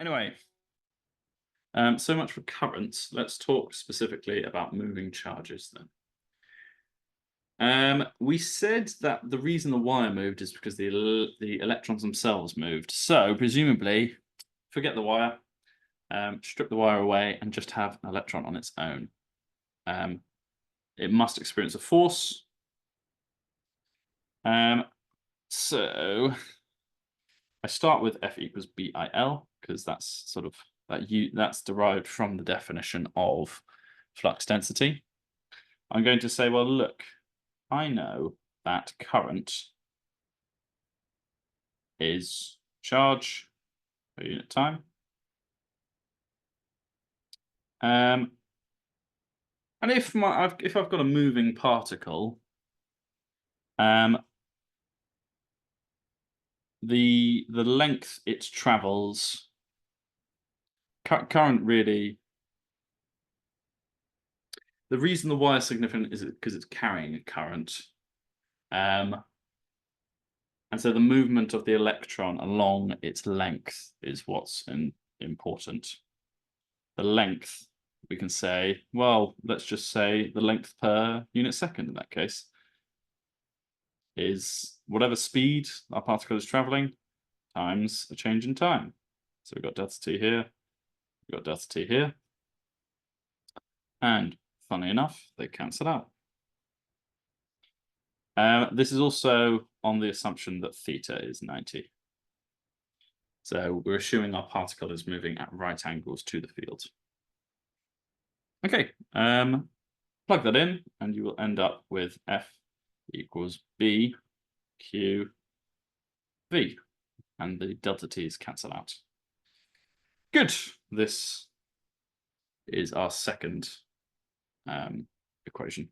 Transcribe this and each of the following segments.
Anyway, so much for currents. Let's talk specifically about moving charges then. We said that the reason the wire moved is because the electrons themselves moved. So presumably, forget the wire, strip the wire away, and just have an electron on its own. It must experience a force. So I start with F equals BIL because that's sort of that's derived from the definition of flux density. I'm going to say, well, look, I know that current is charge per unit time. And if I've got a moving particle, the length it travels, current really. The reason the wire is significant is because it's carrying a current. And so the movement of the electron along its length is what's important. The length, we can say, well, let's just say the length per unit second in that case is whatever speed our particle is traveling times a change in time. So we've got delta t here, we've got delta t here. And funny enough, they cancel out. This is also on the assumption that theta is 90. So we're assuming our particle is moving at right angles to the field. Okay, plug that in and you will end up with F equals B Q V, and the delta T's cancel out. Good, this is our second equation.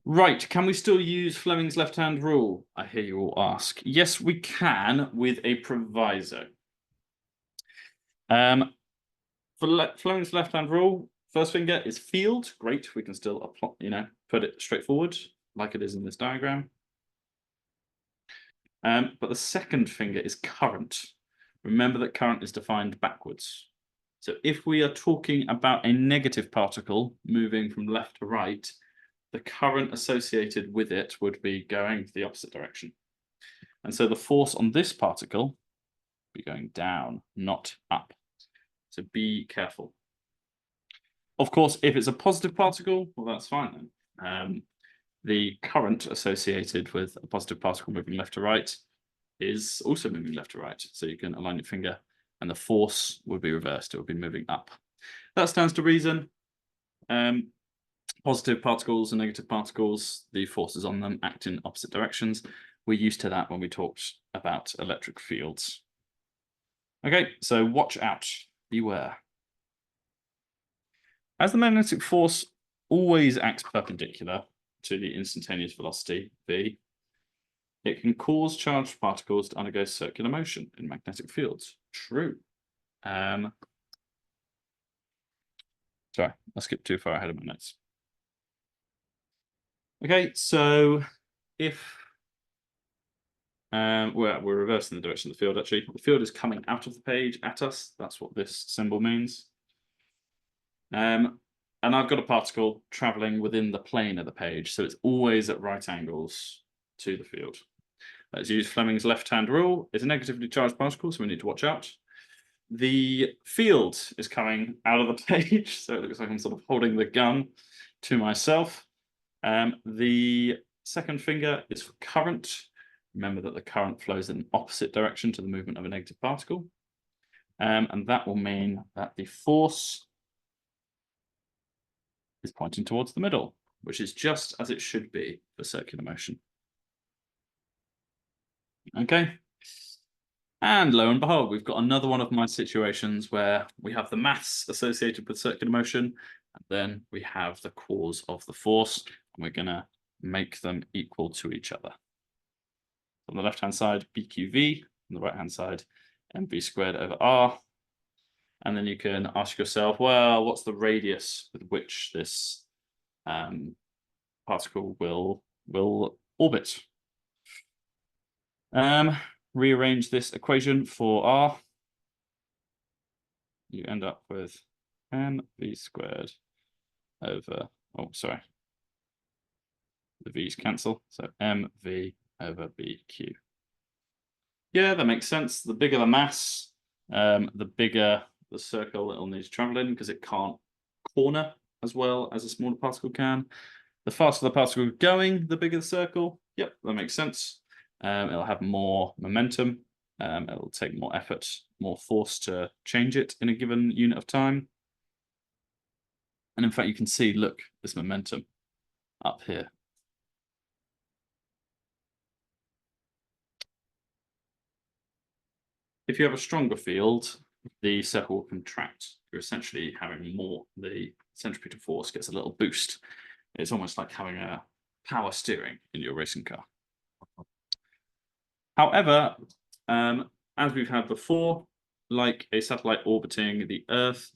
Right, can we still use Fleming's left-hand rule? I hear you all ask. Yes, we can, with a proviso. For Fleming's left-hand rule, first finger is field. Great, we can still apply, put it straightforward like it is in this diagram. But the second finger is current. Remember that current is defined backwards. So if we are talking about a negative particle moving from left to right, the current associated with it would be going the opposite direction. And so the force on this particle would be going down, not up. So be careful. Of course, if it's a positive particle, well, that's fine then. The current associated with a positive particle moving left to right is also moving left to right. So you can align your finger and the force would be reversed. It would be moving up. That stands to reason. Positive particles and negative particles, the forces on them act in opposite directions. We're used to that when we talked about electric fields. Okay, so watch out, beware. As the magnetic force always acts perpendicular to the instantaneous velocity, v, it can cause charged particles to undergo circular motion in magnetic fields. True. Sorry, I skipped too far ahead of my notes. Okay, so if we're reversing the direction of the field, actually. The field is coming out of the page at us. That's what this symbol means. And I've got a particle traveling within the plane of the page, so it's always at right angles to the field. Let's use Fleming's left-hand rule. It's a negatively charged particle, so we need to watch out. The field is coming out of the page, so it looks like I'm sort of holding the gun to myself. The second finger is for current. Remember that the current flows in an opposite direction to the movement of a negative particle. And that will mean that the force is pointing towards the middle, which is just as it should be for circular motion. Okay. And lo and behold, we've got another one of my situations where we have the mass associated with circular motion, and then we have the cause of the force, and we're going to make them equal to each other. On the left-hand side, BQV, on the right-hand side, mv squared over r. And then you can ask yourself, well, what's the radius with which this particle will orbit? Rearrange this equation for r. you end up with mv squared over, oh, sorry. The v's cancel, so mv over bq. Yeah, that makes sense. The bigger the mass, the bigger the circle it'll need to travel in because it can't corner as well as a smaller particle can. The faster the particle going, the bigger the circle. Yep, that makes sense. It'll have more momentum. It'll take more effort, more force to change it in a given unit of time. And in fact, you can see, look, this momentum up here. If you have a stronger field, the circle will contract. You're essentially having more, the centripetal force gets a little boost. It's almost like having a power steering in your racing car. However, as we've had before, like a satellite orbiting the Earth,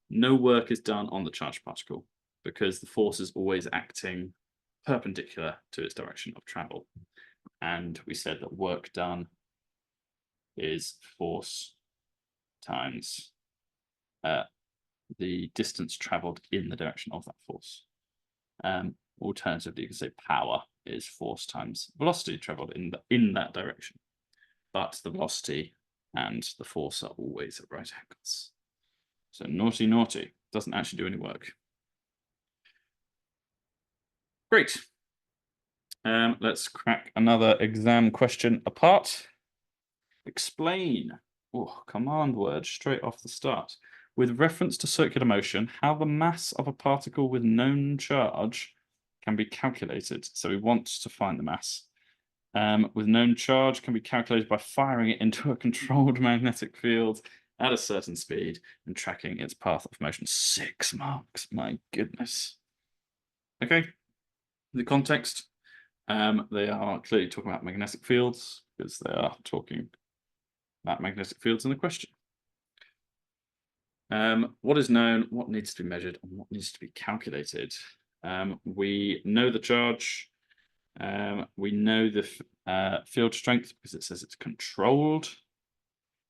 no work is done on the charged particle because the force is always acting perpendicular to its direction of travel. And we said that work done is force times the distance traveled in the direction of that force. Alternatively, you can say power is force times velocity traveled in that direction. But the velocity and the force are always at right angles. So naughty, naughty, doesn't actually do any work. Great. Let's crack another exam question apart. Explain, command word straight off the start. With reference to circular motion, how the mass of a particle with known charge can be calculated. So we want to find the mass. With known charge can be calculated by firing it into a controlled magnetic field at a certain speed and tracking its path of motion. 6 marks, my goodness. Okay, the context, they are clearly talking about magnetic fields because they are talking about magnetic fields in the question. What is known, what needs to be measured, and what needs to be calculated? We know the charge. We know the field strength because it says it's controlled.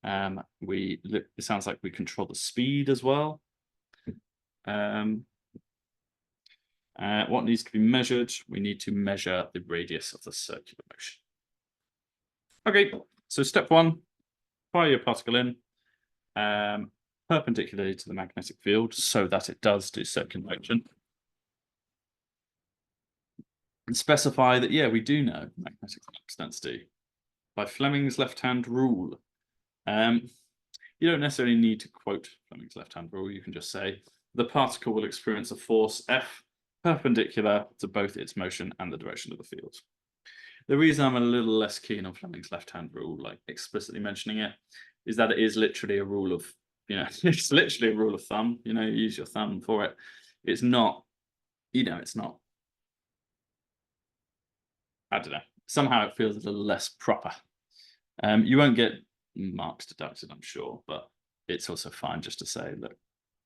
It sounds like we control the speed as well. What needs to be measured? We need to measure the radius of the circular motion. Okay, so step 1, fire your particle in perpendicularly to the magnetic field so that it does do circular motion. And specify that, yeah, we do know magnetic flux density by Fleming's left-hand rule. You don't necessarily need to quote Fleming's left-hand rule. You can just say the particle will experience a force F perpendicular to both its motion and the direction of the field. The reason I'm a little less keen on Fleming's left-hand rule, like explicitly mentioning it, is that it is literally a rule of, it's literally a rule of thumb. You use your thumb for it. It's not, it's not. I don't know. Somehow it feels a little less proper. You won't get marks deducted, I'm sure, but it's also fine just to say, look,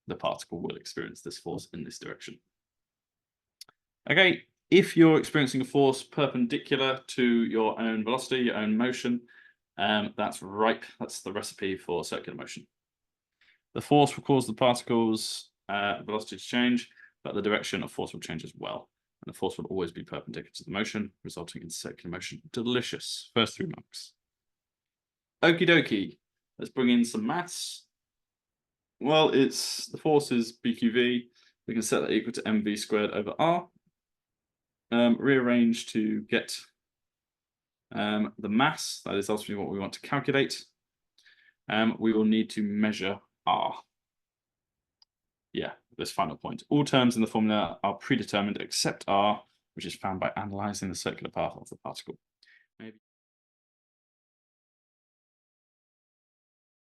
the particle will experience this force in this direction. Okay, if you're experiencing a force perpendicular to your own velocity, your own motion, that's ripe. That's the recipe for circular motion. The force will cause the particle's velocity to change, but the direction of force will change as well. And the force will always be perpendicular to the motion, resulting in circular motion. Delicious. First 3 marks. Okie dokie. Let's bring in some maths. Well, the force is BQV. We can set that equal to mv squared over r. Rearrange to get the mass. That is ultimately what we want to calculate. We will need to measure r. Yeah, this final point. All terms in the formula are predetermined except r, which is found by analyzing the circular path of the particle. Maybe